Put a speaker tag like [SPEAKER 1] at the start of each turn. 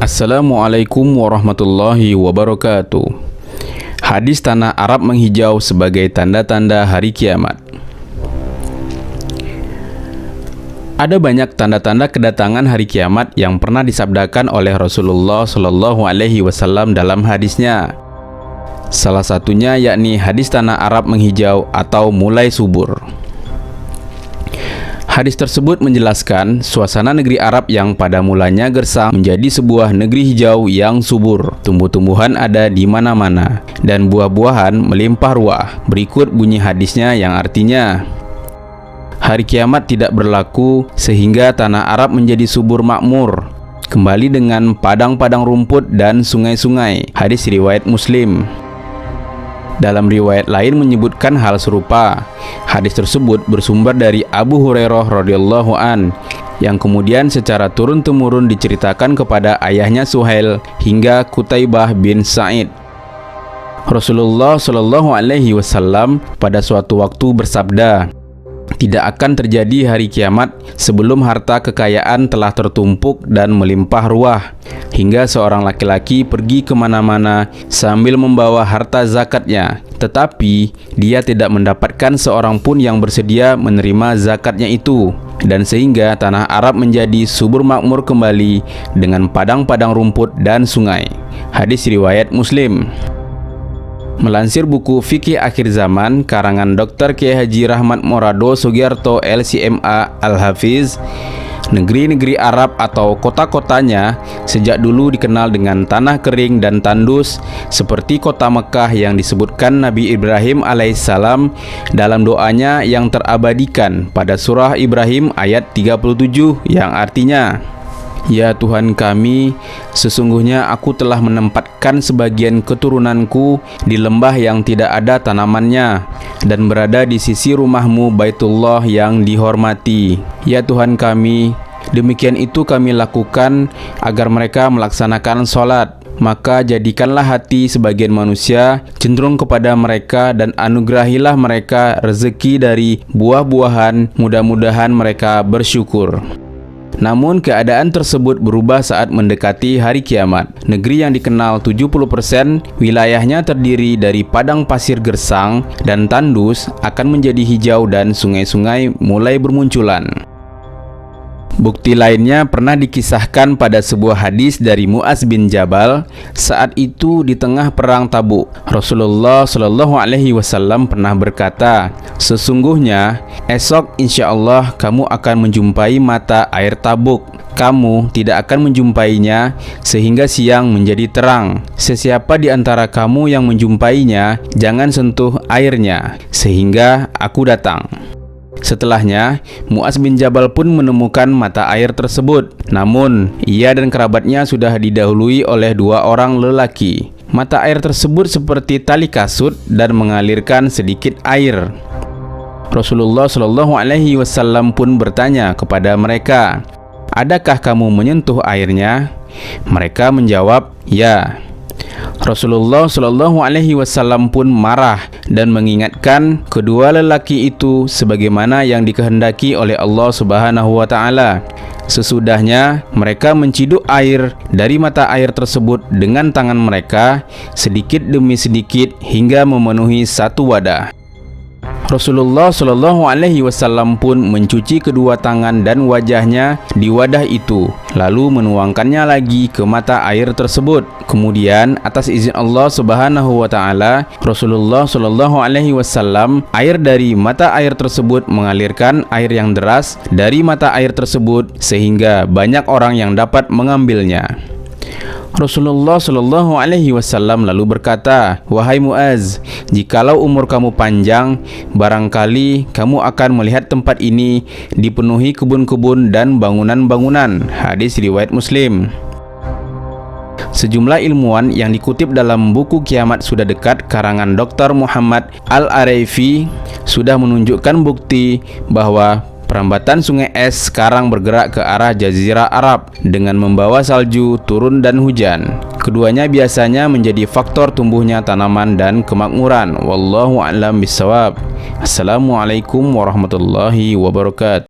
[SPEAKER 1] Assalamualaikum warahmatullahi wabarakatuh. Hadis tanah Arab menghijau sebagai tanda-tanda hari kiamat. Ada banyak tanda-tanda kedatangan hari kiamat yang pernah disabdakan oleh Rasulullah Shallallahu Alaihi Wasallam dalam hadisnya. Salah satunya yakni hadis tanah Arab menghijau atau mulai subur. Hadis tersebut menjelaskan suasana negeri Arab yang pada mulanya gersang menjadi sebuah negeri hijau yang subur. Tumbuh-tumbuhan ada di mana-mana dan buah-buahan melimpah ruah. Berikut bunyi hadisnya yang artinya, hari kiamat tidak berlaku sehingga tanah Arab menjadi subur makmur, kembali dengan padang-padang rumput dan sungai-sungai. Hadis riwayat Muslim. Dalam riwayat lain menyebutkan hal serupa. Hadis tersebut bersumber dari Abu Hurairah radhiyallahu an, yang kemudian secara turun-temurun diceritakan kepada ayahnya Suhail hingga Qutaibah bin Sa'id. Rasulullah Shallallahu Alaihi Wasallam pada suatu waktu bersabda, tidak akan terjadi hari kiamat sebelum harta kekayaan telah tertumpuk dan melimpah ruah, hingga seorang laki-laki pergi kemana-mana sambil membawa harta zakatnya, tetapi dia tidak mendapatkan seorang pun yang bersedia menerima zakatnya itu, dan sehingga tanah Arab menjadi subur makmur kembali dengan padang-padang rumput dan sungai. Hadis riwayat Muslim. Melansir buku Fikih Akhir Zaman karangan Dr. Kiai Haji Rahmat Morado Sugiarto LCMA Al-Hafiz, negeri-negeri Arab atau kota-kotanya sejak dulu dikenal dengan tanah kering dan tandus, seperti kota Mekah yang disebutkan Nabi Ibrahim alaihissalam dalam doanya yang terabadikan pada surah Ibrahim ayat 37 yang artinya, ya Tuhan kami, sesungguhnya aku telah menempatkan sebagian keturunanku di lembah yang tidak ada tanamannya dan berada di sisi rumahmu Baitullah yang dihormati. Ya Tuhan kami, demikian itu kami lakukan agar mereka melaksanakan sholat. Maka jadikanlah hati sebagian manusia cenderung kepada mereka dan anugerahilah mereka rezeki dari buah-buahan, mudah-mudahan mereka bersyukur. Namun keadaan tersebut berubah saat mendekati hari kiamat. Negeri yang dikenal 70% wilayahnya terdiri dari padang pasir gersang dan tandus akan menjadi hijau dan sungai-sungai mulai bermunculan. Bukti lainnya pernah dikisahkan pada sebuah hadis dari Mu'az bin Jabal. Saat itu di tengah perang Tabuk, Rasulullah Shallallahu Alaihi Wasallam pernah berkata, sesungguhnya esok insya Allah kamu akan menjumpai mata air Tabuk. Kamu tidak akan menjumpainya sehingga siang menjadi terang. Sesiapa di antara kamu yang menjumpainya, jangan sentuh airnya sehingga aku datang. Setelahnya, Mu'az bin Jabal pun menemukan mata air tersebut. Namun, ia dan kerabatnya sudah didahului oleh dua orang lelaki. Mata air tersebut seperti tali kasut dan mengalirkan sedikit air. Rasulullah Shallallahu Alaihi Wasallam pun bertanya kepada mereka, adakah kamu menyentuh airnya? Mereka menjawab, ya. Rasulullah Shallallahu Alaihi Wasallam pun marah dan mengingatkan kedua lelaki itu sebagaimana yang dikehendaki oleh Allah Subhanahu wa Ta'ala. Sesudahnya mereka menciduk air dari mata air tersebut dengan tangan mereka sedikit demi sedikit hingga memenuhi satu wadah. Rasulullah Shallallahu Alaihi Wasallam pun mencuci kedua tangan dan wajahnya di wadah itu, lalu menuangkannya lagi ke mata air tersebut. Kemudian atas izin Allah Subhanahu wa Ta'ala, Rasulullah Shallallahu Alaihi Wasallam, air dari mata air tersebut mengalirkan air yang deras dari mata air tersebut sehingga banyak orang yang dapat mengambilnya. Rasulullah Shallallahu Alaihi Wasallam lalu berkata, wahai Mu'az, jikalau umur kamu panjang, barangkali kamu akan melihat tempat ini dipenuhi kebun-kebun dan bangunan-bangunan. Hadis riwayat Muslim. Sejumlah ilmuwan yang dikutip dalam buku Kiamat Sudah Dekat karangan Dr. Muhammad Al-Araifi sudah menunjukkan bukti bahwa perambatan sungai es sekarang bergerak ke arah Jazirah Arab dengan membawa salju, turun dan hujan. Keduanya biasanya menjadi faktor tumbuhnya tanaman dan kemakmuran. Wallahu a'lam bishawab. Assalamualaikum warahmatullahi wabarakatuh.